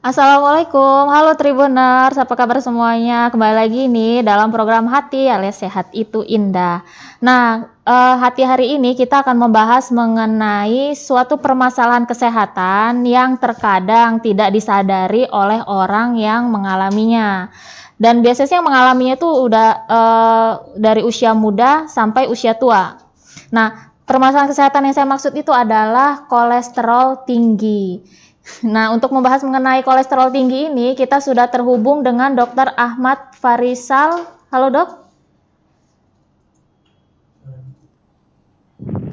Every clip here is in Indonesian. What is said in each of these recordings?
Assalamualaikum, halo Tribuners, apa kabar semuanya? Kembali lagi nih dalam program Hati alias Sehat Itu Indah. Nah, Hati hari ini kita akan membahas mengenai suatu permasalahan kesehatan yang terkadang tidak disadari oleh orang yang mengalaminya. Dan biasanya yang mengalaminya itu udah dari usia muda sampai usia tua. Nah, permasalahan kesehatan yang saya maksud itu adalah kolesterol tinggi. Nah, untuk membahas mengenai kolesterol tinggi ini, kita sudah terhubung dengan Dr. Ahmad Farisal. Halo, Dok.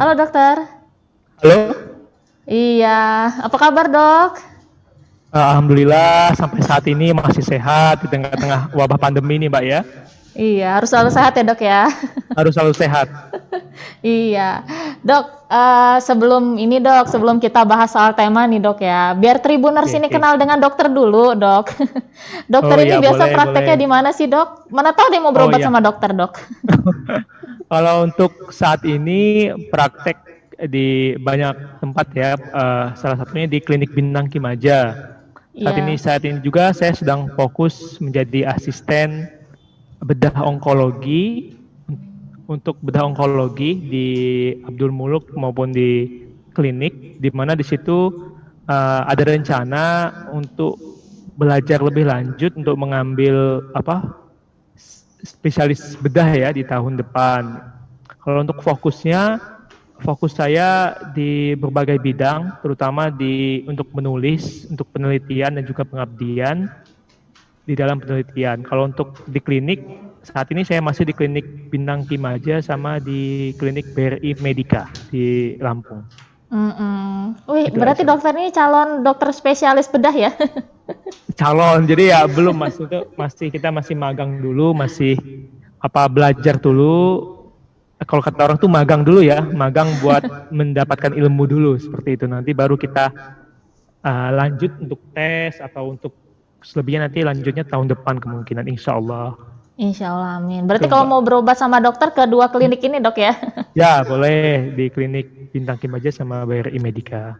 Halo, Dokter. Halo, Iya, apa kabar, Dok? alhamdulillah sampai saat ini masih sehat di tengah-tengah wabah pandemi ini, Mbak ya. Iya, harus selalu sehat ya, Dok ya. Harus selalu sehat. Iya, Dok. Sebelum kita bahas soal tema nih, Dok ya. Biar Tribuners Oke, ini oke. kenal dengan dokter dulu, Dok. Dokter Oh ini ya, biasa boleh, boleh. prakteknya di mana sih, Dok? Mana tahu dia mau Oh berobat ya. sama dokter, Dok. Kalau untuk saat ini praktek di banyak tempat ya, salah satunya di Klinik Bintang Kimaja. Iya. Saat ini juga saya sedang fokus menjadi asisten bedah onkologi untuk bedah onkologi di Abdul Muluk maupun di klinik, di mana di situ ada rencana untuk belajar lebih lanjut untuk mengambil spesialis bedah ya di tahun depan. Kalau untuk fokus saya di berbagai bidang, terutama untuk menulis, untuk penelitian dan juga pengabdian di dalam penelitian. Kalau untuk di klinik, saat ini saya masih di klinik Bintang Kimaja sama di klinik BRI Medika di Lampung. Wih, Itu berarti aja. dokter ini calon dokter spesialis bedah ya? Calon, jadi ya belum kita masih magang dulu, masih belajar dulu. Kalau kata orang tuh magang dulu ya, magang buat mendapatkan ilmu dulu seperti itu. Nanti baru kita lanjut untuk tes atau untuk selebihnya nanti lanjutnya tahun depan kemungkinan insya Allah. Insya Allah, amin. Berarti Tuh, kalau Mbak. mau berobat sama dokter ke dua klinik ini, Dok ya? Ya, boleh di klinik Bintang Kimaja sama BRI Medika.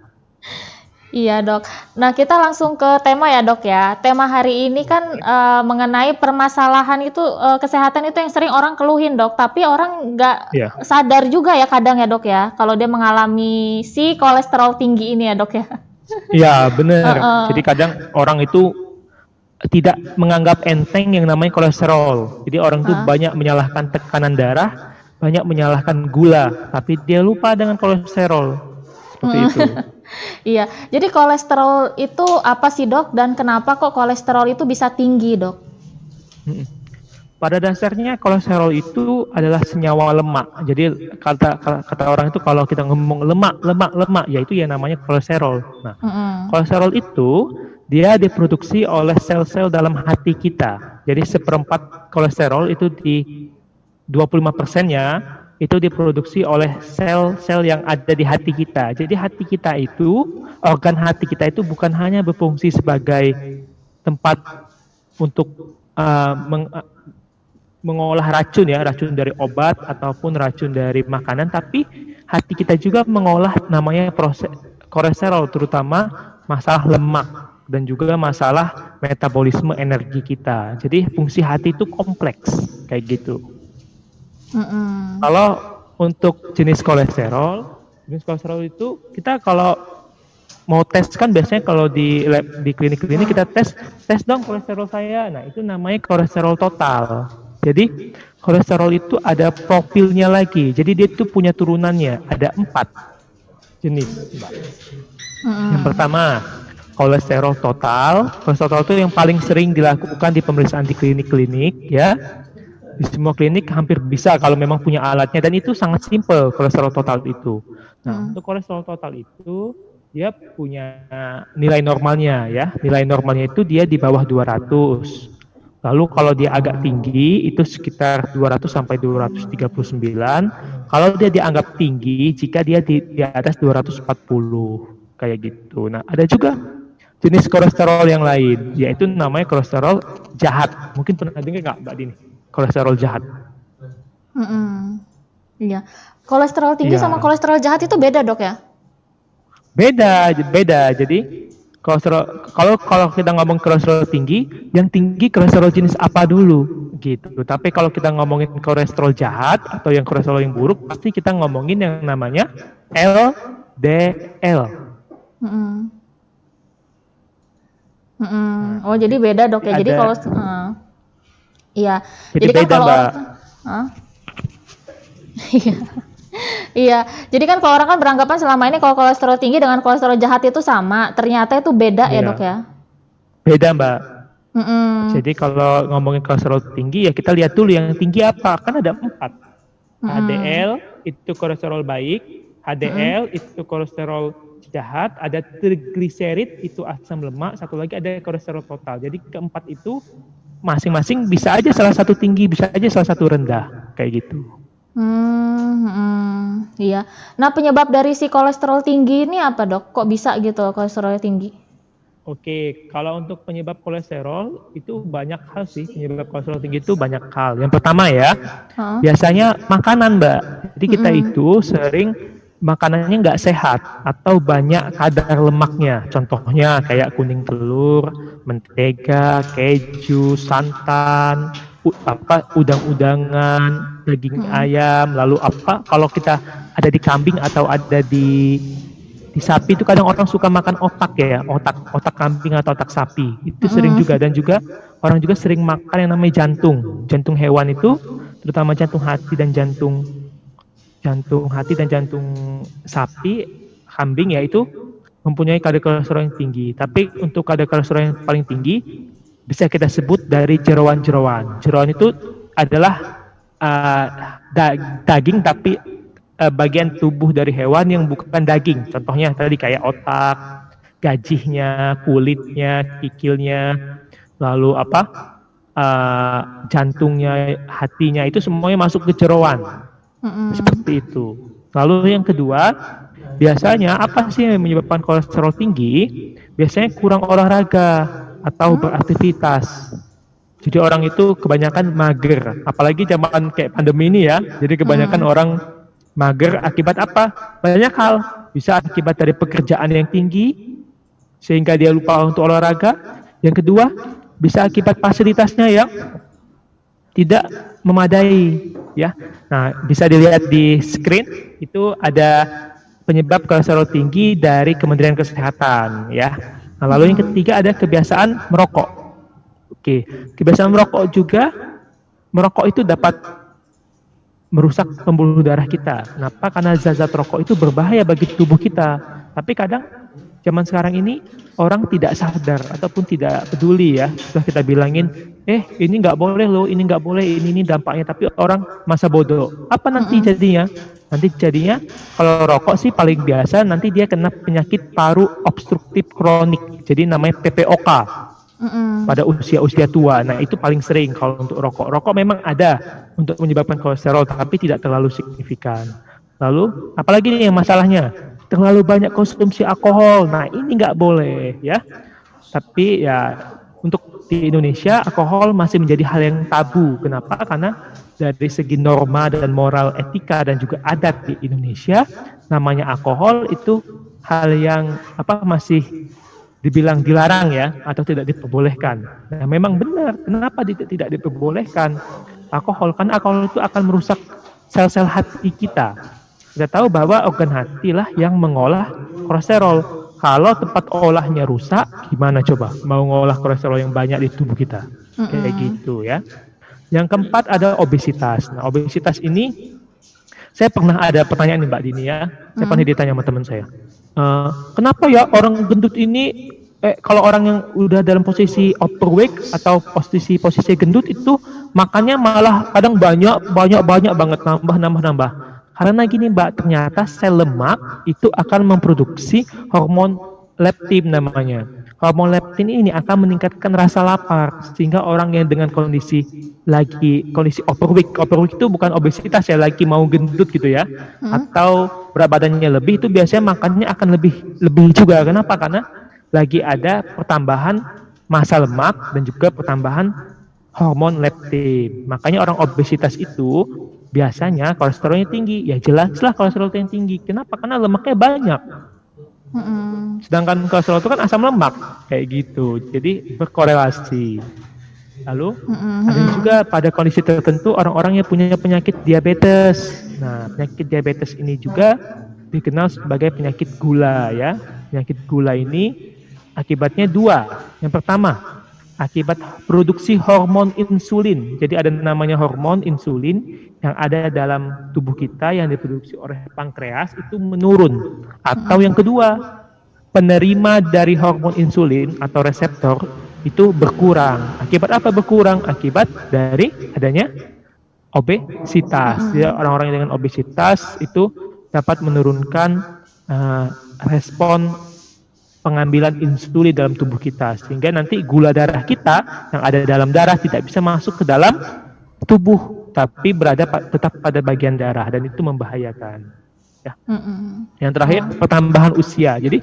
Iya, Dok. Nah, kita langsung ke tema ya, Dok ya. Tema hari ini kan mengenai permasalahan itu kesehatan itu yang sering orang keluhin, Dok. Tapi orang nggak Ya, sadar juga ya kadang ya, Dok ya. Kalau dia mengalami si kolesterol tinggi ini ya, Dok ya. ya benar. Heeh. Jadi kadang orang itu tidak menganggap enteng yang namanya kolesterol. Jadi orang itu Heeh. banyak menyalahkan tekanan darah, banyak menyalahkan gula, tapi dia lupa dengan kolesterol. Seperti itu. Iya, jadi kolesterol itu apa sih, Dok? Dan kenapa kok kolesterol itu bisa tinggi, Dok? Mm-mm. Pada dasarnya kolesterol itu adalah senyawa lemak. Jadi kata orang itu kalau kita ngomong lemak, yaitu yang namanya kolesterol. Nah, Mm-mm. kolesterol itu dia diproduksi oleh sel-sel dalam hati kita. Jadi seperempat kolesterol itu di 25%-nya itu diproduksi oleh sel-sel yang ada di hati kita. Jadi hati kita itu, organ hati kita itu bukan hanya berfungsi sebagai tempat untuk mengolah racun ya, racun dari obat ataupun racun dari makanan, tapi hati kita juga mengolah namanya proses kolesterol, terutama masalah lemak dan juga masalah metabolisme energi kita. Jadi fungsi hati itu kompleks kayak gitu. Mm-mm. Kalau untuk jenis kolesterol itu kita kalau mau tes kan biasanya kalau di lab di klinik-klinik kita tes dong kolesterol saya. Nah, itu namanya kolesterol total. Jadi kolesterol itu ada profilnya lagi. Jadi dia itu punya turunannya, ada 4 jenis, Mbak. Yang pertama, kolesterol total. Kolesterol total itu yang paling sering dilakukan di pemeriksaan di klinik-klinik ya. Di semua klinik hampir bisa kalau memang punya alatnya, dan itu sangat simple kolesterol total itu. Nah, untuk kolesterol total itu dia punya nilai normalnya ya. Nilai normalnya itu dia di bawah 200. Lalu kalau dia agak tinggi itu sekitar 200 sampai 239. Kalau dia dianggap tinggi jika dia di atas 240 kayak gitu. Nah, ada juga jenis kolesterol yang lain, yaitu namanya kolesterol jahat. Mungkin pernah dengar nggak, Mbak Dini? Kolesterol jahat. Mm-mm. Iya. Kolesterol tinggi sama Iya. kolesterol jahat itu beda, Dok ya? Beda. Jadi Kalau kita ngomong kolesterol tinggi, yang tinggi kolesterol jenis apa dulu gitu. Tapi kalau kita ngomongin kolesterol jahat atau yang kolesterol yang buruk, pasti kita ngomongin yang namanya LDL. Oh, jadi beda dok ya. Jadi kalau iya. Jadi kan beda, kalau Mbak. Iya. Iya. Jadi kan kalau orang kan beranggapan selama ini kalau kolesterol tinggi dengan kolesterol jahat itu sama. Ternyata itu beda ya dok ya. Beda, Mbak. Jadi kalau ngomongin kolesterol tinggi ya kita lihat dulu yang tinggi apa. Kan ada 4. HDL itu kolesterol baik, HDL itu kolesterol jahat, ada trigliserid itu asam lemak, satu lagi ada kolesterol total. Jadi keempat itu masing-masing bisa aja salah satu tinggi, bisa aja salah satu rendah, kayak gitu. Iya. Nah, penyebab dari si kolesterol tinggi ini apa dok? Kok bisa gitu kolesterol tinggi? Oke, kalau untuk penyebab kolesterol itu banyak hal sih. Penyebab kolesterol tinggi itu banyak hal. Yang pertama ya, biasanya makanan, Mbak. Jadi kita itu sering makanannya nggak sehat atau banyak kadar lemaknya. Contohnya kayak kuning telur, mentega, keju, santan, udang-udangan, daging ayam, lalu kalau kita ada di kambing atau ada di sapi itu kadang orang suka makan otak ya, otak kambing atau otak sapi. Itu sering juga, dan juga orang juga sering makan yang namanya jantung hewan itu, terutama jantung hati dan jantung sapi, kambing ya, itu mempunyai kadar kolesterol yang tinggi. Tapi untuk kadar kolesterol yang paling tinggi bisa kita sebut dari jeroan-jeroan. Jeroan itu adalah daging tapi bagian tubuh dari hewan yang bukan daging. Contohnya tadi kayak otak, gajihnya, kulitnya, kikilnya, lalu jantungnya, hatinya, itu semuanya masuk ke jeroan. Seperti itu. Lalu yang kedua, biasanya apa sih yang menyebabkan kolesterol tinggi? Biasanya kurang olahraga atau beraktivitas. Jadi orang itu kebanyakan mager, apalagi zaman kayak pandemi ini ya. Jadi kebanyakan orang mager akibat apa? Banyak hal. Bisa akibat dari pekerjaan yang tinggi sehingga dia lupa untuk olahraga. Yang kedua, bisa akibat fasilitasnya yang tidak memadai ya. Nah, bisa dilihat di screen, itu ada penyebab kolesterol tinggi dari Kementerian Kesehatan ya. Nah, lalu yang ketiga ada kebiasaan merokok. Oke, kebiasaan merokok juga, merokok itu dapat merusak pembuluh darah kita. Kenapa? Karena zat-zat rokok itu berbahaya bagi tubuh kita. Tapi kadang zaman sekarang ini orang tidak sadar ataupun tidak peduli ya. Sudah kita bilangin, ini nggak boleh loh, ini nggak boleh, ini dampaknya. Tapi orang masa bodoh. Apa nanti jadinya? Nanti jadinya kalau rokok sih paling biasa nanti dia kena penyakit paru obstruktif kronik. Jadi namanya PPOK. Pada usia tua. Nah, itu paling sering kalau untuk rokok. Rokok memang ada untuk menyebabkan kolesterol, tapi tidak terlalu signifikan. Lalu, apalagi nih yang masalahnya? Terlalu banyak konsumsi alkohol. Nah, ini nggak boleh ya. Tapi ya, untuk di Indonesia, alkohol masih menjadi hal yang tabu. Kenapa? Karena dari segi norma dan moral, etika, dan juga adat di Indonesia, namanya alkohol itu hal yang masih dibilang dilarang ya, atau tidak diperbolehkan. Nah, memang benar. Kenapa tidak diperbolehkan alkohol? Karena alkohol itu akan merusak sel-sel hati kita. Kita tahu bahwa organ hati lah yang mengolah kolesterol. Kalau tempat olahnya rusak, gimana coba mau ngolah kolesterol yang banyak di tubuh kita? Kayak gitu ya. Yang keempat ada obesitas. Nah, obesitas ini saya pernah ada pertanyaan nih Mbak Dini ya. Saya pernah ditanya sama teman saya. Kenapa ya orang gendut ini kalau orang yang udah dalam posisi overweight atau posisi gendut itu makannya malah kadang banyak banget, nambah. Karena gini Mbak, ternyata sel lemak itu akan memproduksi hormon leptin namanya. Hormon leptin ini akan meningkatkan rasa lapar sehingga orang yang dengan kondisi overweight itu bukan obesitas ya, lagi mau gendut gitu ya, atau berat badannya lebih, itu biasanya makannya akan lebih juga. Kenapa? Karena lagi ada pertambahan massa lemak dan juga pertambahan hormon leptin. Makanya orang obesitas itu biasanya kolesterolnya tinggi. Ya jelaslah kolesterol yang tinggi. Kenapa? Karena lemaknya banyak. Mm-mm. Sedangkan kolesterol itu kan asam lemak kayak gitu. Jadi berkorelasi. Lalu ada juga pada kondisi tertentu orang-orang yang punya penyakit diabetes. Nah, penyakit diabetes ini juga dikenal sebagai penyakit gula ya. Penyakit gula ini akibatnya dua. Yang pertama, akibat produksi hormon insulin. Jadi ada namanya hormon insulin yang ada dalam tubuh kita yang diproduksi oleh pankreas itu menurun. Atau yang kedua, penerima dari hormon insulin atau reseptor itu berkurang. Akibat apa berkurang? Akibat dari adanya obesitas. Ya, orang-orang dengan obesitas itu dapat menurunkan respon pengambilan insulin dalam tubuh kita, sehingga nanti gula darah kita yang ada dalam darah tidak bisa masuk ke dalam tubuh, tapi berada tetap pada bagian darah, dan itu membahayakan. Ya. Yang terakhir, pertambahan usia. Jadi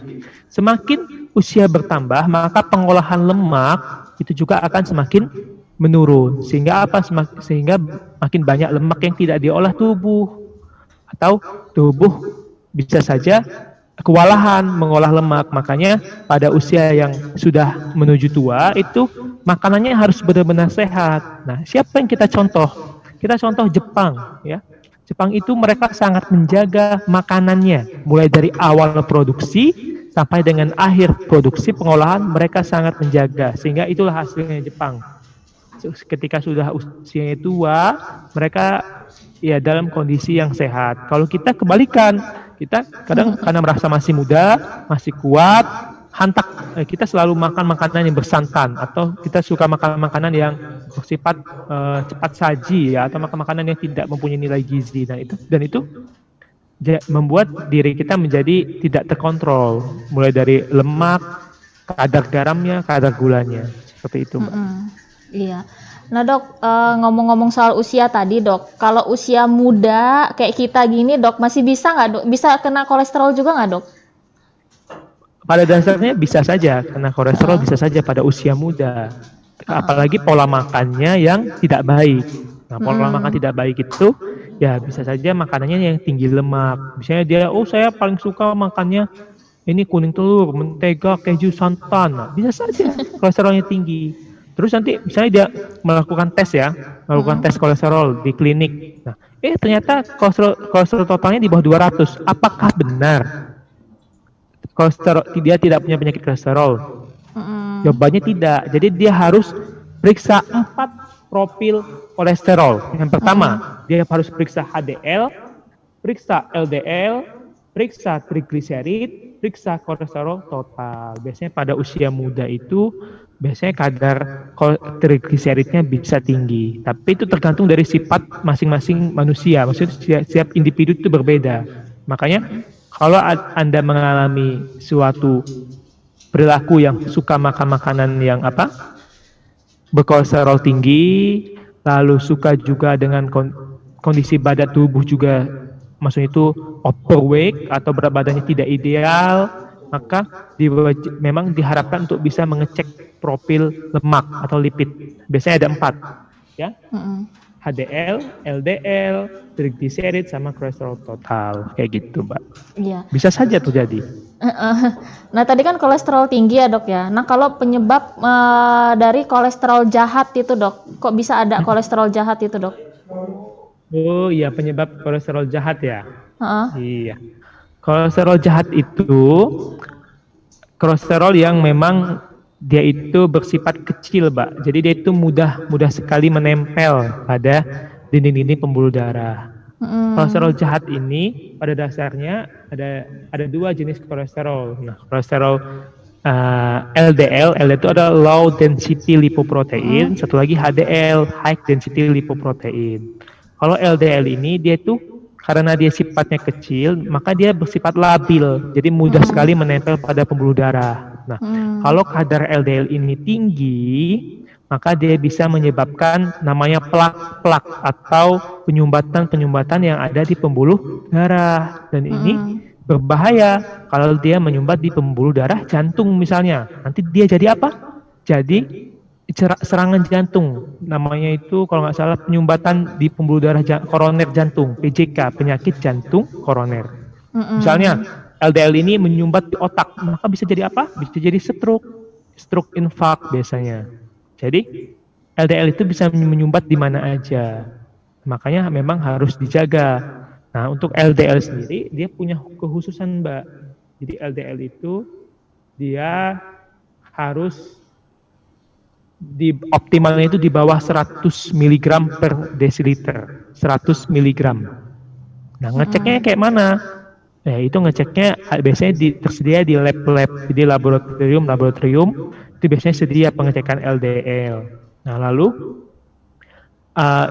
semakin usia bertambah, maka pengolahan lemak itu juga akan semakin menurun. Sehingga apa? Sehingga makin banyak lemak yang tidak diolah tubuh, atau tubuh bisa saja kewalahan mengolah lemak. Makanya pada usia yang sudah menuju tua itu makanannya harus benar-benar sehat. Nah, siapa yang kita contoh? Kita contoh Jepang, ya. Jepang itu mereka sangat menjaga makanannya, mulai dari awal produksi sampai dengan akhir produksi pengolahan mereka sangat menjaga, sehingga itulah hasilnya Jepang. Ketika sudah usianya tua, mereka ya dalam kondisi yang sehat. Kalau kita kebalikan, kita kadang karena merasa masih muda, masih kuat, hantak, kita selalu makan makanan yang bersantan, atau kita suka makan makanan yang bersifat cepat saji ya, atau makan makanan yang tidak mempunyai nilai gizi. Dan itu membuat diri kita menjadi tidak terkontrol, mulai dari lemak, kadar garamnya, kadar gulanya, seperti itu, Mbak. Iya. Nah dok, ngomong-ngomong soal usia tadi dok, kalau usia muda kayak kita gini dok, masih bisa nggak dok? Bisa kena kolesterol juga nggak dok? Pada dasarnya bisa saja kena kolesterol, bisa saja pada usia muda. Apalagi pola makannya yang tidak baik. Nah, pola makan tidak baik itu ya bisa saja makanannya yang tinggi lemak. Misalnya dia, saya paling suka makannya ini kuning telur, mentega, keju, santan. Nah, bisa saja kolesterolnya tinggi. Terus nanti misalnya dia melakukan tes ya, melakukan tes kolesterol di klinik. Nah, ternyata kolesterol totalnya di bawah 200. Apakah benar kolesterol dia tidak punya penyakit kolesterol? Jawabannya tidak. Jadi dia harus periksa 4 profil kolesterol. Yang pertama, dia harus periksa HDL, periksa LDL, periksa trigliserid, periksa kolesterol total. Biasanya pada usia muda itu biasanya kadar trigliseridnya bisa tinggi. Tapi itu tergantung dari sifat masing-masing manusia. Maksudnya setiap individu itu berbeda. Makanya kalau Anda mengalami suatu perilaku yang suka makan makanan yang berkolesterol tinggi, lalu suka juga dengan kondisi badan tubuh juga, maksudnya itu overweight atau berat badannya tidak ideal, maka memang diharapkan untuk bisa mengecek profil lemak atau lipid. Biasanya ada 4 ya. HDL, LDL, triglycerid, sama kolesterol total, kayak gitu, Mbak. Iya. Bisa saja terjadi. Nah tadi kan kolesterol tinggi ya dok ya. Nah kalau penyebab dari kolesterol jahat itu dok, kok bisa ada kolesterol jahat itu dok? Oh iya, penyebab kolesterol jahat ya. Iya. Kolesterol jahat itu kolesterol yang memang dia itu bersifat kecil, Mbak. Jadi dia itu mudah sekali menempel pada dinding-dinding pembuluh darah. Kolesterol jahat ini pada dasarnya ada 2 jenis kolesterol. Nah, kolesterol LDL itu adalah low density lipoprotein, satu lagi HDL, high density lipoprotein. Kalau LDL ini dia itu karena dia sifatnya kecil, maka dia bersifat labil, jadi mudah sekali menempel pada pembuluh darah. Nah, kalau kadar LDL ini tinggi, maka dia bisa menyebabkan namanya plak-plak atau penyumbatan yang ada di pembuluh darah. Dan ini berbahaya kalau dia menyumbat di pembuluh darah jantung misalnya. Nanti dia jadi apa? Jadi serangan jantung. Namanya itu kalau nggak salah penyumbatan di pembuluh darah koroner jantung, PJK, penyakit jantung koroner. Misalnya LDL ini menyumbat di otak, maka bisa jadi apa? Bisa jadi stroke infark biasanya. Jadi LDL itu bisa menyumbat di mana aja. Makanya memang harus dijaga. Nah, untuk LDL sendiri dia punya kekhususan, Mbak. Jadi LDL itu dia harus optimalnya itu di bawah 100 mg per desiliter. 100 mg. Nah, ngeceknya kayak mana? Nah, itu ngeceknya biasanya tersedia di lab-lab, di laboratorium itu biasanya sedia pengecekan LDL. Nah, lalu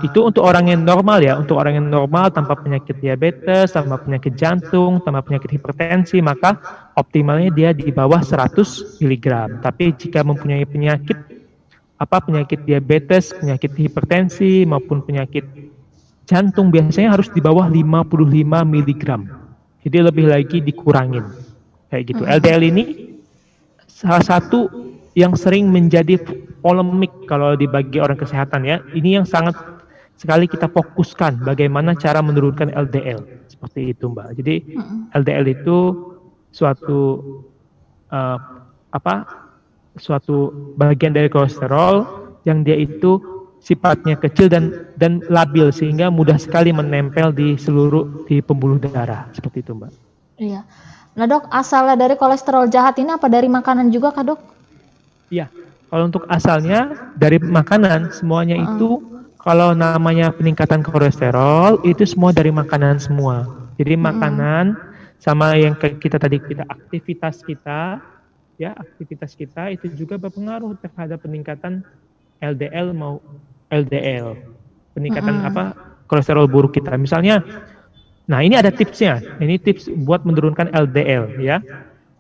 itu untuk orang yang normal ya, untuk orang yang normal tanpa penyakit diabetes, tanpa penyakit jantung, tanpa penyakit hipertensi, maka optimalnya dia di bawah 100 mg. Tapi jika mempunyai penyakit diabetes, penyakit hipertensi maupun penyakit jantung biasanya harus di bawah 55 mg. Jadi lebih lagi dikurangin. Kayak gitu. LDL ini salah satu yang sering menjadi polemik kalau dibagi orang kesehatan ya. Ini yang sangat sekali kita fokuskan bagaimana cara menurunkan LDL. Seperti itu, Mbak. Jadi LDL itu suatu suatu bagian dari kolesterol yang dia itu sifatnya kecil dan labil sehingga mudah sekali menempel di pembuluh darah. Seperti itu, Mbak. Iya. Nah, Dok, asalnya dari kolesterol jahat ini apa dari makanan juga, Kak, Dok? Iya. Kalau untuk asalnya dari makanan, semuanya itu kalau namanya peningkatan kolesterol itu semua dari makanan semua. Jadi makanan sama yang kita aktivitas kita itu juga berpengaruh terhadap peningkatan LDL, peningkatan kolesterol buruk kita. Misalnya, nah ini ada tipsnya. Ini tips buat menurunkan LDL ya.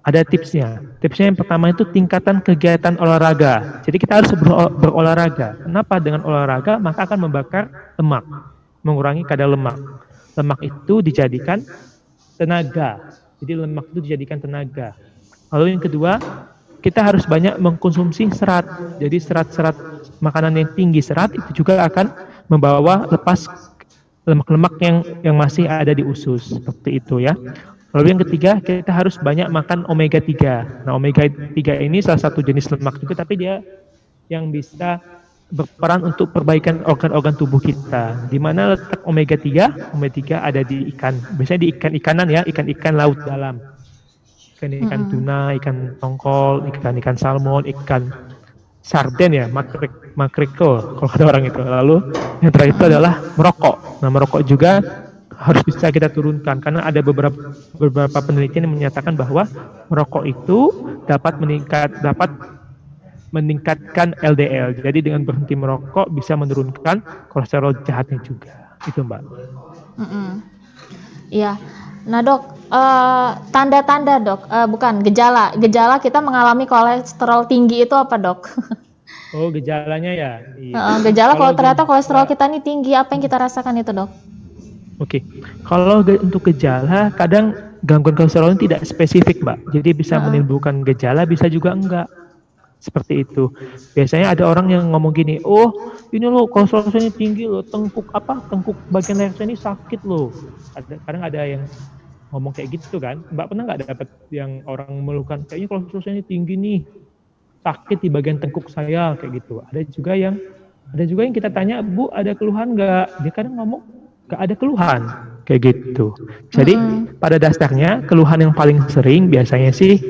Ada tipsnya. Tipsnya yang pertama itu tingkatan kegiatan olahraga. Jadi kita harus berolahraga. Kenapa? Dengan olahraga maka akan membakar lemak, mengurangi kadar lemak. Lemak itu dijadikan tenaga. Jadi lemak itu dijadikan tenaga. Lalu yang kedua, kita harus banyak mengkonsumsi serat. Jadi serat-serat makanan yang tinggi serat itu juga akan membawa lepas lemak-lemak yang masih ada di usus. Seperti itu ya. Lalu yang ketiga, kita harus banyak makan omega 3. Nah, omega 3 ini salah satu jenis lemak juga, tapi dia yang bisa berperan untuk perbaikan organ-organ tubuh kita. Di mana letak omega 3? Omega 3 ada di ikan. Biasanya di ikan-ikanan ya, ikan-ikan laut dalam. Ikan tuna, ikan tongkol, ikan salmon, ikan sarden ya, makriko kalau ada orang itu. Lalu yang terakhir itu adalah merokok. Nah, merokok juga harus bisa kita turunkan karena ada beberapa penelitian yang menyatakan bahwa merokok itu dapat meningkatkan LDL. Jadi dengan berhenti merokok bisa menurunkan kolesterol jahatnya juga. Itu, Mbak. Iya. Nah, Dok, tanda-tanda, Dok, bukan gejala kita mengalami kolesterol tinggi itu apa, Dok? Oh, gejalanya ya. Iya. Gejala kalau ternyata kolesterol kita ini tinggi, apa yang kita rasakan itu, Dok? Oke. Kalau untuk gejala, kadang gangguan kolesterol ini tidak spesifik, Mbak. Jadi bisa menimbulkan gejala, bisa juga enggak. Seperti itu. Biasanya ada orang yang ngomong gini, oh ini loh kolesterol saya ini tinggi loh, tengkuk bagian leher saya ini sakit loh. Kadang ada yang ngomong kayak gitu kan. Mbak pernah nggak dapat yang orang mengeluhkan, kayaknya kolesterol saya ini tinggi nih, sakit di bagian tengkuk saya kayak gitu. Ada juga yang kita tanya, Bu ada keluhan nggak? Dia kadang ngomong nggak ada keluhan kayak gitu. Jadi pada dasarnya keluhan yang paling sering biasanya sih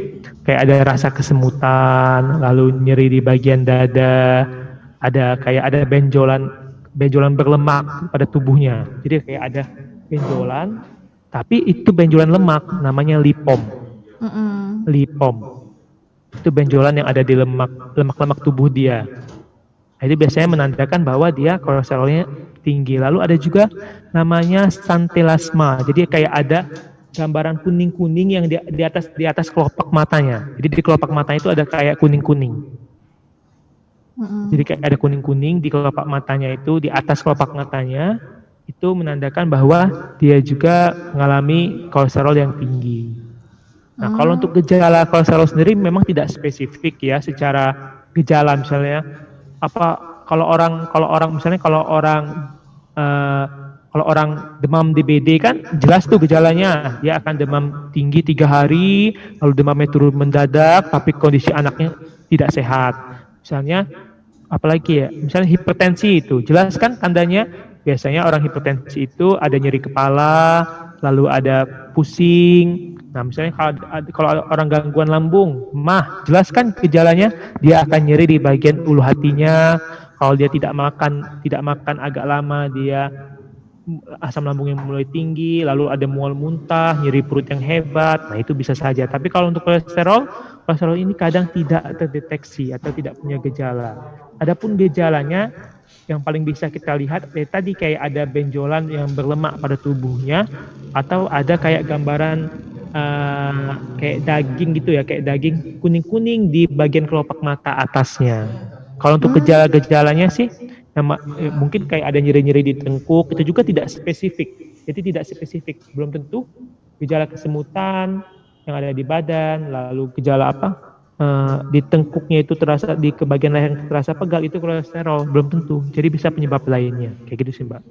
kayak ada rasa kesemutan, lalu nyeri di bagian dada, ada benjolan berlemak pada tubuhnya. Jadi kayak ada benjolan, tapi itu benjolan lemak, namanya lipom. Lipom. Itu benjolan yang ada di lemak-lemak tubuh dia. Jadi biasanya menandakan bahwa dia kolesterolnya tinggi. Lalu ada juga namanya santelasma. Jadi kayak ada gambaran kuning-kuning yang di atas kelopak matanya. Jadi di kelopak mata itu ada kayak kuning-kuning. Jadi kayak ada kuning-kuning di kelopak matanya itu, di atas kelopak matanya itu menandakan bahwa dia juga mengalami kolesterol yang tinggi. Nah, kalau untuk gejala kolesterol sendiri memang tidak spesifik ya secara gejala. Misalnya kalau orang Kalau orang demam DBD kan jelas tuh gejalanya, dia akan demam tinggi 3 hari, lalu demamnya turun mendadak, tapi kondisi anaknya tidak sehat. Misalnya, apalagi ya, misalnya hipertensi itu, jelas kan tandanya, biasanya orang hipertensi itu ada nyeri kepala, lalu ada pusing. Nah, misalnya kalau orang gangguan lambung, jelas kan gejalanya, dia akan nyeri di bagian ulu hatinya. Kalau dia tidak makan agak lama, dia asam lambungnya mulai tinggi, lalu ada mual muntah, nyeri perut yang hebat, nah itu bisa saja. Tapi kalau untuk kolesterol ini kadang tidak terdeteksi atau tidak punya gejala. Adapun gejalanya yang paling bisa kita lihat tadi kayak ada benjolan yang berlemak pada tubuhnya, atau ada kayak gambaran kayak daging gitu ya, kayak daging kuning-kuning di bagian kelopak mata atasnya. Kalau untuk gejala-gejalanya sih mungkin kayak ada nyeri-nyeri di tengkuk, itu juga tidak spesifik. Jadi tidak spesifik, belum tentu gejala kesemutan yang ada di badan, lalu gejala di tengkuknya itu terasa, di bagian leher terasa pegal, itu kolesterol, belum tentu. Jadi bisa penyebab lainnya, kayak gitu sih Mbak.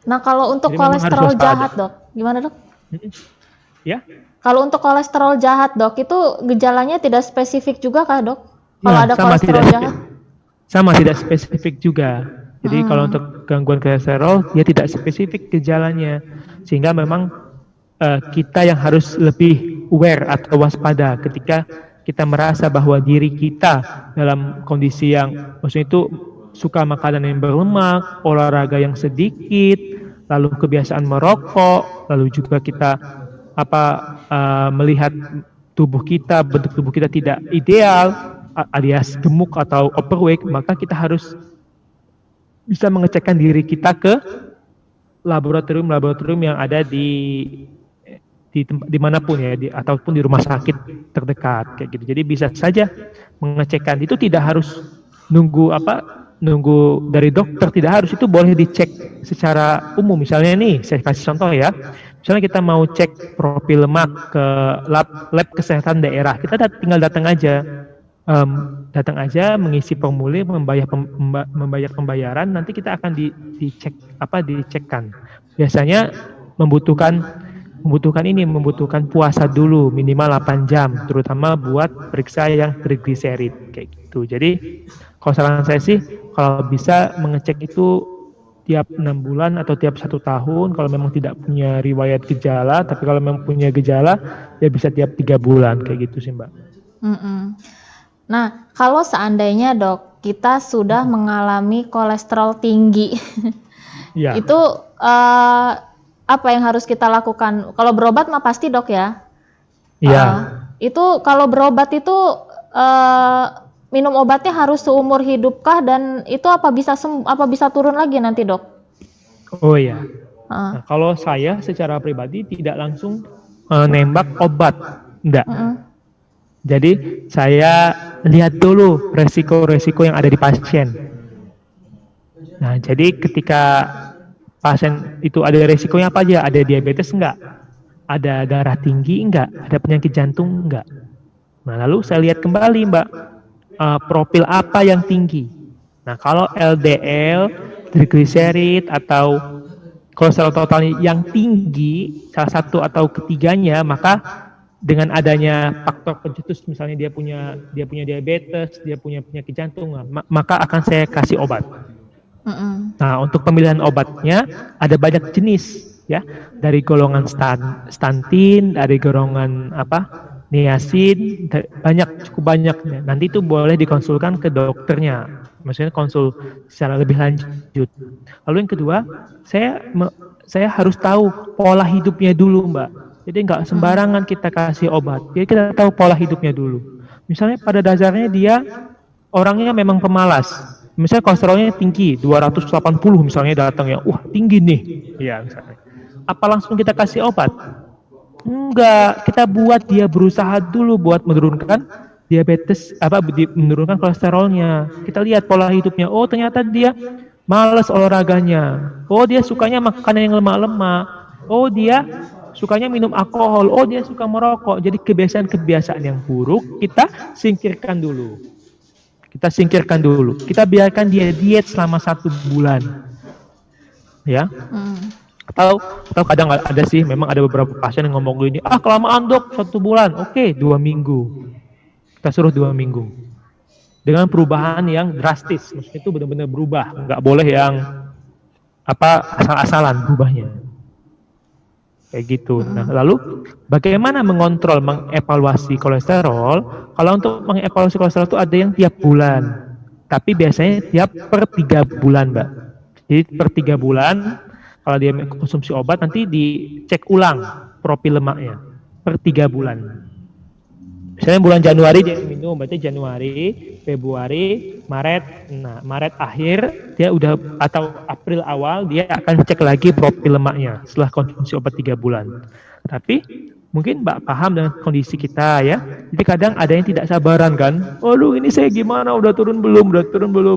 Nah kalau untuk kolesterol jahat Dok, gimana Dok? Ya? Kalau untuk kolesterol jahat Dok, itu gejalanya tidak spesifik juga kah Dok? Kalau ada kolesterol jahat? Sama, tidak spesifik juga. Jadi kalau untuk gangguan kolesterol, dia tidak spesifik gejalanya. Sehingga memang kita yang harus lebih aware atau waspada ketika kita merasa bahwa diri kita dalam kondisi yang, maksudnya itu suka makanan yang berlemak, olahraga yang sedikit, lalu kebiasaan merokok, lalu juga kita melihat tubuh kita, bentuk tubuh kita tidak ideal, alias gemuk atau overweight, maka kita harus bisa mengecekkan diri kita ke laboratorium yang ada di manapun ya, ataupun di rumah sakit terdekat kayak gitu. Jadi bisa saja mengecekkan, itu tidak harus nunggu dari dokter, tidak harus, itu boleh dicek secara umum. Misalnya nih, saya kasih contoh ya. Misalnya kita mau cek profil lemak ke lab kesehatan daerah, kita tinggal datang aja, mengisi formulir, membayar pembayaran, nanti kita akan dicekkan. Biasanya membutuhkan puasa dulu minimal 8 jam, terutama buat periksa yang trigliserid kayak gitu. Jadi kalau saran saya sih, kalau bisa mengecek itu tiap 6 bulan atau tiap 1 tahun kalau memang tidak punya riwayat gejala, tapi kalau memang punya gejala ya bisa tiap 3 bulan kayak gitu sih Mbak. Nah, kalau seandainya Dok, kita sudah mengalami kolesterol tinggi, ya. Itu apa yang harus kita lakukan? Kalau berobat mah pasti Dok ya? Iya. Itu kalau berobat itu minum obatnya harus seumur hidup kah, dan itu apa bisa turun lagi nanti Dok? Oh iya. Nah, kalau saya secara pribadi tidak langsung nembak obat, enggak. Jadi saya lihat dulu resiko-resiko yang ada di pasien. Nah, jadi ketika pasien itu ada resikonya apa aja? Ada diabetes enggak? Ada darah tinggi enggak? Ada penyakit jantung enggak? Nah, lalu saya lihat kembali Mbak, profil apa yang tinggi. Nah, kalau LDL, trigliserid atau kolesterol total yang tinggi, salah satu atau ketiganya, maka dengan adanya faktor pencetus, misalnya dia punya diabetes, dia punya penyakit jantung, maka akan saya kasih obat. Nah, untuk pemilihan obatnya ada banyak jenis ya, dari golongan stantin, dari golongan niacin, cukup banyak. Nanti itu boleh dikonsulkan ke dokternya, maksudnya konsul secara lebih lanjut. Lalu yang kedua, saya harus tahu pola hidupnya dulu Mbak. Jadi nggak sembarangan kita kasih obat. Jadi kita tahu pola hidupnya dulu. Misalnya pada dasarnya dia orangnya memang pemalas. Misalnya kolesterolnya tinggi, 280 misalnya datang ya, wah tinggi nih. Iya misalnya. Apa langsung kita kasih obat? Enggak, kita buat dia berusaha dulu buat menurunkan diabetes, menurunkan kolesterolnya. Kita lihat pola hidupnya. Oh ternyata dia malas olahraganya. Oh dia sukanya makanan yang lemak-lemak. Oh dia sukanya minum alkohol, oh dia suka merokok. Jadi kebiasaan-kebiasaan yang buruk kita singkirkan dulu. Kita biarkan dia diet selama 1 bulan. ya. Mm. Atau kadang ada sih, memang ada beberapa pasien yang ngomong gini, kelamaan dok 1 bulan, oke 2 minggu, kita suruh 2 minggu dengan perubahan yang drastis, maksudnya itu benar-benar berubah, nggak boleh yang asal-asalan berubahnya kayak gitu. Nah, lalu bagaimana mengevaluasi kolesterol? Kalau untuk mengevaluasi kolesterol itu ada yang tiap bulan, tapi biasanya tiap per 3 bulan, Mbak. Jadi per 3 bulan, kalau dia konsumsi obat nanti dicek ulang profil lemaknya per 3 bulan. Misalnya bulan Januari dia minum, berarti Januari, Februari, Maret. Nah, Maret akhir dia udah, atau April awal dia akan cek lagi profil lemaknya setelah konsumsi obat 3 bulan. Tapi mungkin Mbak paham dengan kondisi kita ya. Jadi kadang ada yang tidak sabaran kan. Waduh, ini saya gimana? Udah turun belum?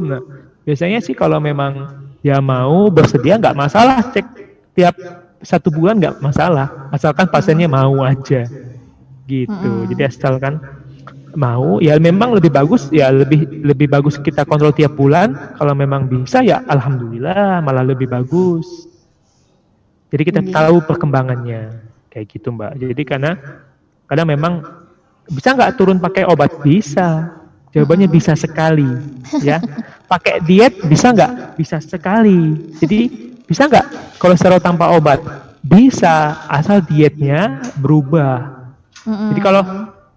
Nah, biasanya sih kalau memang dia mau bersedia nggak masalah, cek tiap 1 bulan nggak masalah, asalkan pasiennya mau aja. Gitu. Jadi asalkan mau, ya memang lebih bagus, ya lebih bagus kita kontrol tiap bulan. Kalau memang bisa ya alhamdulillah, malah lebih bagus. Jadi kita tahu perkembangannya kayak gitu, Mbak. Jadi karena kadang memang bisa nggak turun pakai obat? Bisa. Jawabannya bisa sekali, ya. Pakai diet bisa nggak? Bisa sekali. Jadi bisa nggak kolesterol tanpa obat? Bisa, asal dietnya berubah. Jadi kalau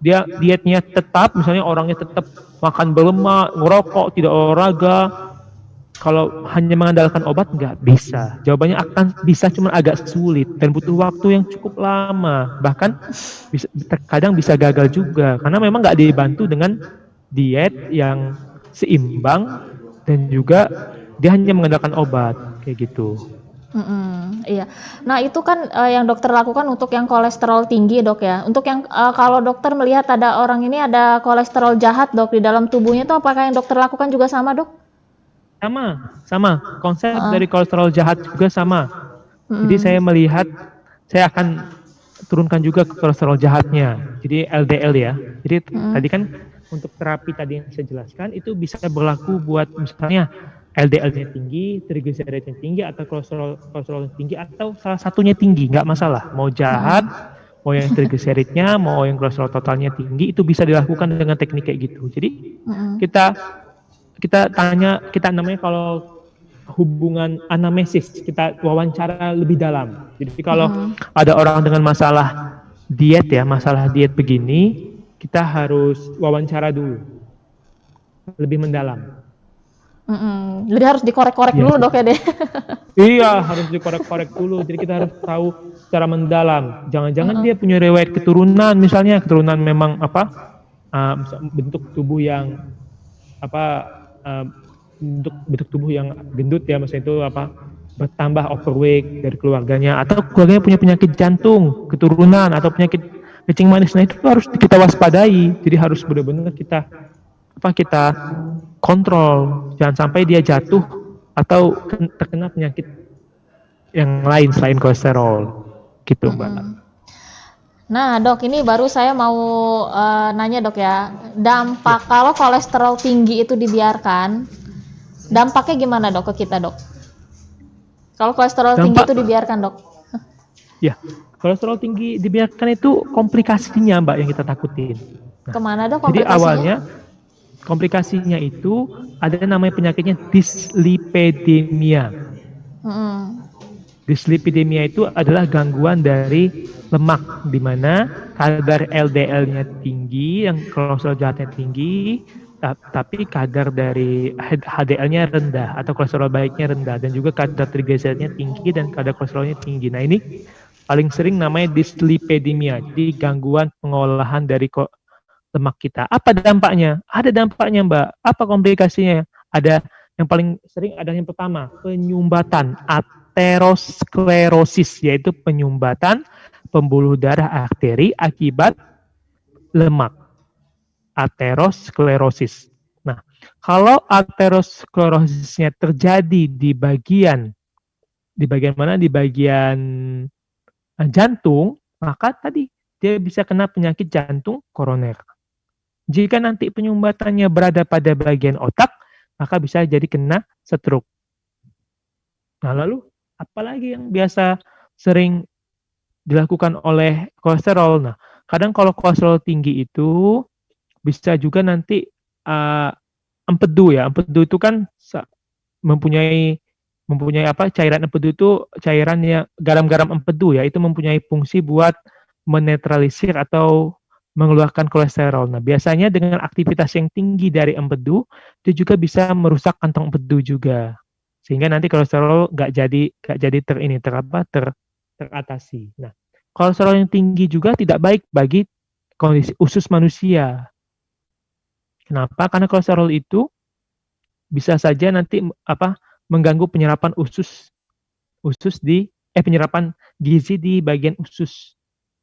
dia dietnya tetap, misalnya orangnya tetap makan berlemak, ngerokok, tidak olahraga, kalau hanya mengandalkan obat nggak bisa. Jawabannya akan bisa, cuma agak sulit dan butuh waktu yang cukup lama. Bahkan terkadang bisa gagal juga karena memang nggak dibantu dengan diet yang seimbang dan juga dia hanya mengandalkan obat kayak gitu. Iya. Nah, itu kan yang dokter lakukan untuk yang kolesterol tinggi, Dok ya. Untuk yang kalau dokter melihat ada orang ini ada kolesterol jahat, Dok, di dalam tubuhnya itu apakah yang dokter lakukan juga sama, Dok? Sama. Konsep dari kolesterol jahat juga sama. Jadi saya melihat, saya akan turunkan juga ke kolesterol jahatnya. Jadi LDL ya. Jadi tadi kan untuk terapi tadi yang saya jelaskan itu bisa berlaku buat misalnya LDL-nya tinggi, trigliseridnya tinggi, atau kolesterol tinggi, atau salah satunya tinggi, nggak masalah. Mau jahat, mau yang trigliseridnya, mau yang kolesterol totalnya tinggi, itu bisa dilakukan dengan teknik kayak gitu. Jadi kita tanya, kita namanya kalau hubungan anamnesis, kita wawancara lebih dalam. Jadi kalau ada orang dengan masalah diet ya, masalah diet begini, kita harus wawancara dulu, lebih mendalam. Jadi harus dikorek-korek dulu, Dok ya deh. Iya, harus dikorek-korek dulu. Jadi kita harus tahu secara mendalam. Jangan-jangan dia punya riwayat keturunan, misalnya keturunan memang bentuk tubuh yang bentuk tubuh yang gendut ya, maksudnya itu bertambah overweight dari keluarganya, atau keluarganya punya penyakit jantung keturunan atau penyakit kencing manis. Nah, itu harus kita waspadai. Jadi harus benar-benar kita kontrol, jangan sampai dia jatuh atau terkena penyakit yang lain selain kolesterol gitu, Mbak. Nah, Dok, ini baru saya mau nanya, Dok ya, dampak kalau kolesterol tinggi itu dibiarkan, dampaknya gimana, Dok, ke kita, Dok? Kalau kolesterol tinggi itu dibiarkan, Dok? Ya, kolesterol tinggi dibiarkan itu komplikasinya, Mbak, yang kita takutin. Kemana, Dok, komplikasinya? Jadi awalnya komplikasinya itu ada namanya penyakitnya dislipidemia. Dislipidemia itu adalah gangguan dari lemak, di mana kadar LDL-nya tinggi, yang kolesterol jahatnya tinggi, tapi kadar dari HDL-nya rendah atau kolesterol baiknya rendah, dan juga kadar trigliseridnya tinggi dan kadar kolesterolnya tinggi. Nah, ini paling sering namanya dislipidemia, jadi gangguan pengolahan dari lemak kita. Apa dampaknya? Ada dampaknya, Mbak. Apa komplikasinya? Ada yang paling sering, ada yang pertama, penyumbatan aterosklerosis, yaitu penyumbatan pembuluh darah arteri akibat lemak. Aterosklerosis. Nah, kalau aterosklerosisnya terjadi di bagian mana? Di bagian jantung, maka tadi dia bisa kena penyakit jantung koroner. Jika nanti penyumbatannya berada pada bagian otak, maka bisa jadi kena stroke. Nah, lalu apalagi yang biasa sering dilakukan oleh kolesterol. Nah, kadang kalau kolesterol tinggi itu bisa juga nanti empedu ya. Empedu itu kan mempunyai apa, cairan empedu itu cairan yang garam-garam empedu ya, itu mempunyai fungsi buat menetralisir atau mengeluarkan kolesterol. Nah, biasanya dengan aktivitas yang tinggi dari empedu itu juga bisa merusak kantong empedu juga. Sehingga nanti kolesterol nggak jadi teratasi. Nah, kolesterol yang tinggi juga tidak baik bagi kondisi usus manusia. Kenapa? Karena kolesterol itu bisa saja nanti mengganggu penyerapan penyerapan gizi di bagian usus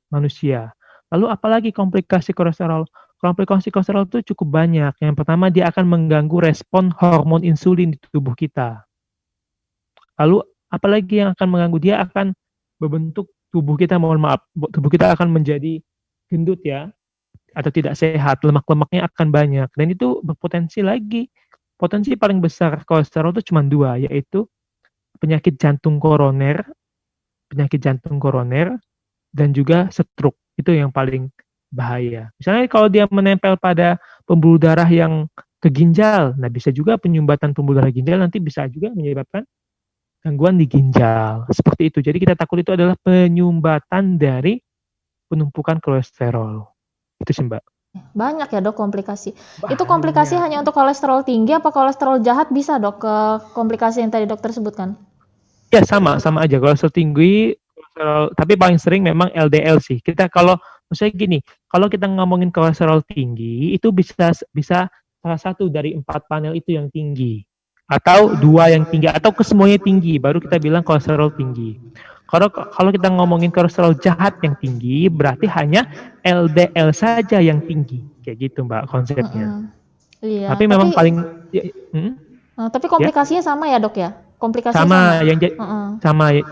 manusia. Lalu apalagi komplikasi kolesterol? Komplikasi kolesterol itu cukup banyak. Yang pertama, dia akan mengganggu respon hormon insulin di tubuh kita. Lalu apalagi yang akan mengganggu? Dia akan membentuk tubuh kita akan menjadi gendut ya, atau tidak sehat, lemak-lemaknya akan banyak. Dan itu berpotensi lagi. Potensi paling besar kolesterol itu cuma 2, yaitu penyakit jantung koroner, dan juga stroke. Itu yang paling bahaya. Misalnya kalau dia menempel pada pembuluh darah yang ke ginjal, nah bisa juga penyumbatan pembuluh darah ginjal nanti bisa juga menyebabkan gangguan di ginjal. Seperti itu. Jadi kita takut itu adalah penyumbatan dari penumpukan kolesterol. Itu sih, Mbak. Banyak ya dok komplikasi. Itu Banyak. komplikasi hanya untuk kolesterol tinggi apa kolesterol jahat bisa dok ke komplikasi yang tadi dokter sebutkan? Ya sama aja. Kolesterol tinggi, tapi paling sering memang LDL sih. Kita kalau misalnya gini, kalau kita ngomongin kolesterol tinggi itu bisa salah satu dari 4 panel itu yang tinggi, atau 2 yang tinggi, atau kesemuanya tinggi, baru kita bilang kolesterol tinggi. Kalau kita ngomongin kolesterol jahat yang tinggi, berarti hanya LDL saja yang tinggi, kayak gitu Mbak konsepnya. Iya. Tapi memang paling tapi komplikasinya sama ya dok ya? Sama.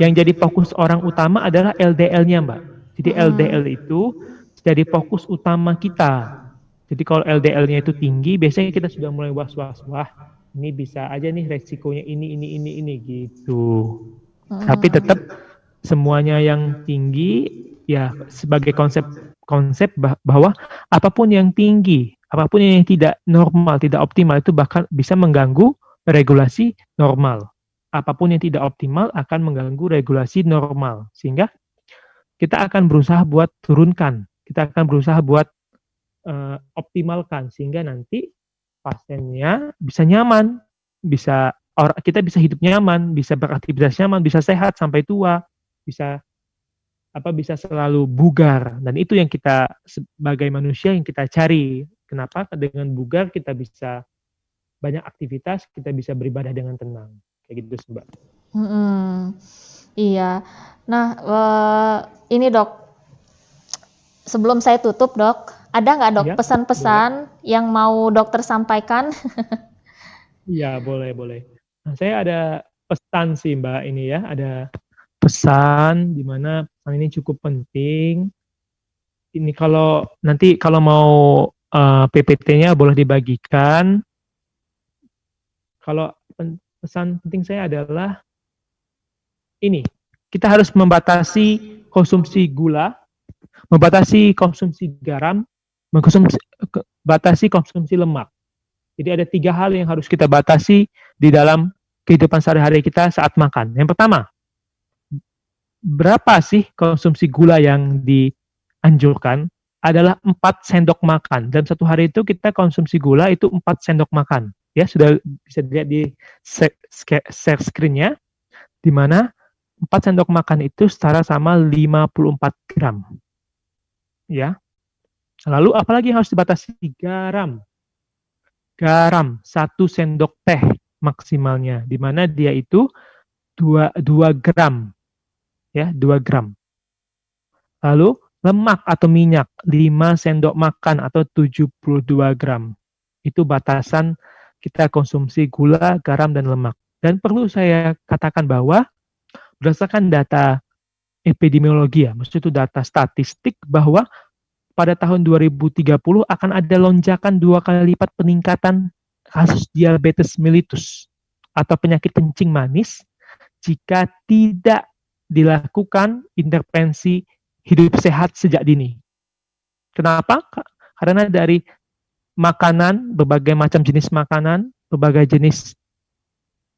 Yang jadi fokus orang utama adalah LDL-nya Mbak. Jadi LDL itu jadi fokus utama kita. Jadi kalau LDL-nya itu tinggi, biasanya kita sudah mulai was-was, wah ini bisa aja nih resikonya ini gitu. Tapi tetap semuanya yang tinggi ya sebagai konsep bahwa apapun yang tinggi, apapun yang tidak normal, tidak optimal itu bahkan bisa mengganggu regulasi normal. Apapun yang tidak optimal akan mengganggu regulasi normal. Sehingga kita akan berusaha buat turunkan, kita akan berusaha buat optimalkan sehingga nanti pasiennya bisa nyaman, kita bisa hidup nyaman, bisa beraktivitas nyaman, bisa sehat sampai tua, bisa selalu bugar. Dan itu yang kita sebagai manusia yang kita cari. Kenapa? Dengan bugar kita bisa banyak aktivitas, kita bisa beribadah dengan tenang. Kayak gitu, Mbak. Iya. Nah, ini dok, sebelum saya tutup dok, ada nggak dok pesan-pesan yang mau dokter sampaikan? Iya, boleh. Nah, saya ada pesan sih Mbak ini ya, ada pesan di mana pesan ini cukup penting. Ini kalau mau PPT-nya boleh dibagikan. Kalau pesan penting saya adalah ini, kita harus membatasi konsumsi gula, membatasi konsumsi garam, membatasi konsumsi lemak. Jadi ada 3 hal yang harus kita batasi di dalam kehidupan sehari-hari kita saat makan. Yang pertama, berapa sih konsumsi gula yang dianjurkan? Adalah 4 sendok makan. Dalam satu hari itu kita konsumsi gula itu 4 sendok makan. Ya, sudah bisa dilihat di share screen-nya, di mana 4 sendok makan itu setara sama 54 gram. Ya. Lalu apalagi yang harus dibatasi? Garam. Garam 1 sendok teh maksimalnya, di mana dia itu 2 gram. Ya, 2 gram. Lalu lemak atau minyak 5 sendok makan atau 72 gram. Itu batasan kita konsumsi gula, garam, dan lemak. Dan perlu saya katakan bahwa berdasarkan data epidemiologi ya, maksudnya itu data statistik bahwa pada tahun 2030 akan ada lonjakan 2 kali lipat peningkatan kasus diabetes mellitus atau penyakit kencing manis jika tidak dilakukan intervensi hidup sehat sejak dini. Kenapa? Karena dari makanan, berbagai macam jenis makanan, berbagai jenis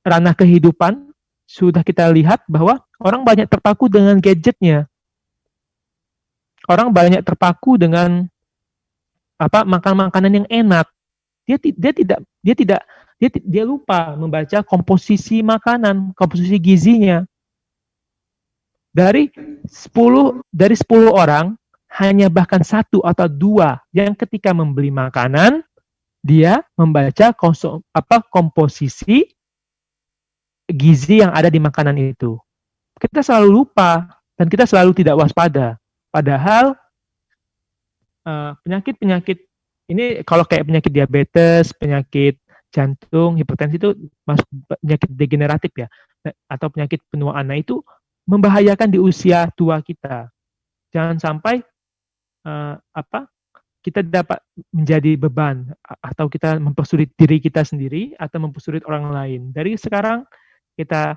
ranah kehidupan, sudah kita lihat bahwa orang banyak terpaku dengan gadgetnya. Orang banyak terpaku dengan makan makanan yang enak. Dia lupa membaca komposisi makanan, komposisi gizinya. Dari 10 orang hanya bahkan 1 atau 2 yang ketika membeli makanan dia membaca komposisi gizi yang ada di makanan itu. Kita selalu lupa dan kita selalu tidak waspada. Padahal penyakit-penyakit ini kalau kayak penyakit diabetes, penyakit jantung, hipertensi itu masuk penyakit degeneratif ya, atau penyakit penuaan. Nah itu membahayakan di usia tua kita. Jangan sampai kita dapat menjadi beban atau kita mempersulit diri kita sendiri atau mempersulit orang lain. Dari sekarang kita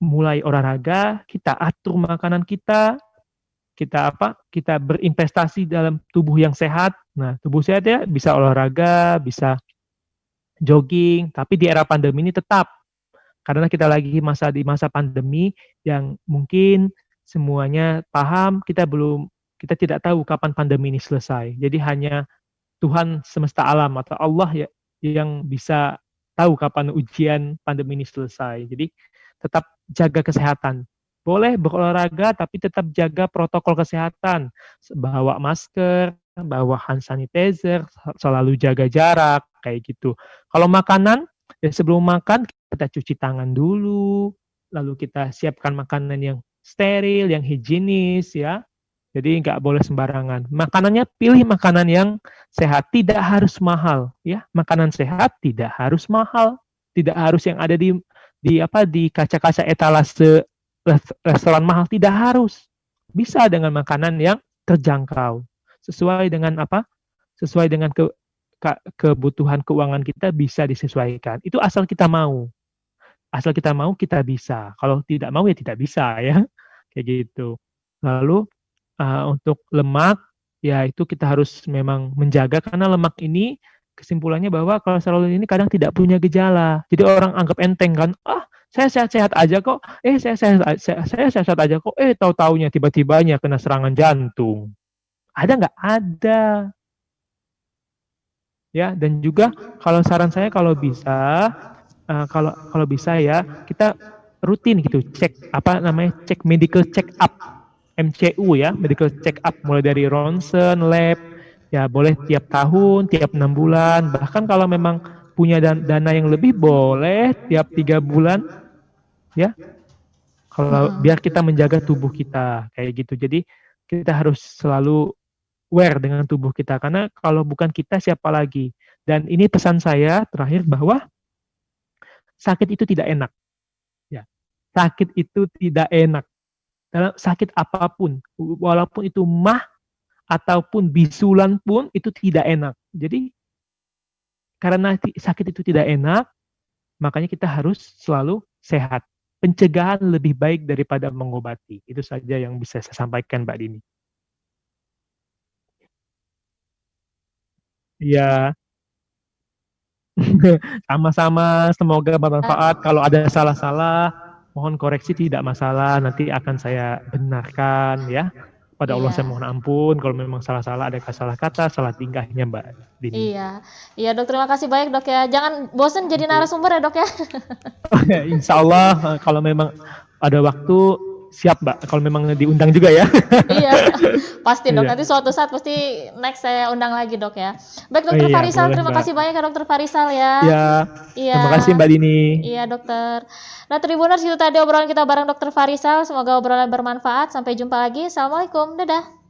mulai olahraga, kita atur makanan kita berinvestasi dalam tubuh yang sehat. Nah, tubuh sehat ya bisa olahraga, bisa jogging, tapi di era pandemi ini tetap karena kita lagi di masa pandemi yang mungkin semuanya paham, kita tidak tahu kapan pandemi ini selesai. Jadi hanya Tuhan semesta alam atau Allah ya yang bisa tahu kapan ujian pandemi ini selesai. Jadi tetap jaga kesehatan. Boleh berolahraga tapi tetap jaga protokol kesehatan. Bawa masker, bawa hand sanitizer, selalu jaga jarak kayak gitu. Kalau makanan ya sebelum makan kita cuci tangan dulu, lalu kita siapkan makanan yang steril, yang higienis ya. Jadi nggak boleh sembarangan. Makanannya pilih makanan yang sehat, tidak harus mahal ya. Makanan sehat tidak harus mahal, tidak harus yang ada di kaca-kaca etalase restoran mahal, tidak harus. Bisa dengan makanan yang terjangkau. Sesuai dengan Sesuai dengan kebutuhan keuangan kita bisa disesuaikan. Itu asal kita mau. Asal kita mau kita bisa. Kalau tidak mau ya tidak bisa ya. Kayak gitu. Lalu untuk lemak ya itu kita harus memang menjaga karena lemak ini kesimpulannya bahwa kolesterol ini kadang tidak punya gejala. Jadi orang anggap enteng kan, saya sehat-sehat aja kok. Saya sehat aja kok. Tahu-taunya tiba-tibanya kena serangan jantung. Ada nggak? Ada. Ya, dan juga kalau saran saya kalau bisa ya kita rutin gitu cek cek medical check up. MCU ya, medical check up mulai dari ronsen, lab, ya boleh tiap tahun, tiap 6 bulan, bahkan kalau memang punya dana yang lebih boleh tiap 3 bulan, ya. Kalau biar kita menjaga tubuh kita kayak gitu. Jadi kita harus selalu aware dengan tubuh kita karena kalau bukan kita siapa lagi. Dan ini pesan saya terakhir bahwa sakit itu tidak enak. Ya. Sakit itu tidak enak. Dalam sakit apapun, walaupun itu ataupun bisulan pun itu tidak enak. Jadi karena sakit itu tidak enak, makanya kita harus selalu sehat. Pencegahan lebih baik daripada mengobati. Itu saja yang bisa saya sampaikan, Mbak Dini. Iya. Sama-sama, semoga bermanfaat. Kalau ada salah-salah, mohon koreksi, tidak masalah, nanti akan saya benarkan ya. Pada Allah saya mohon ampun kalau memang salah-salah, ada salah kata, salah tingkahnya Mbak Dini. Iya Dok, terima kasih banyak Dok ya. Jangan bosan jadi narasumber ya Dok ya. Insya Allah kalau memang ada waktu siap Mbak, kalau memang diundang juga ya. Iya, pasti Dok. Nanti suatu saat pasti next saya undang lagi Dok ya. Baik Dokter Farisal, terima kasih banyak ya Dokter Farisal ya. Iya. Terima kasih Mbak Dini. Iya Dokter. Nah Tribuners, itu tadi obrolan kita bareng Dokter Farisal. Semoga obrolan bermanfaat. Sampai jumpa lagi. Assalamualaikum. Dadah.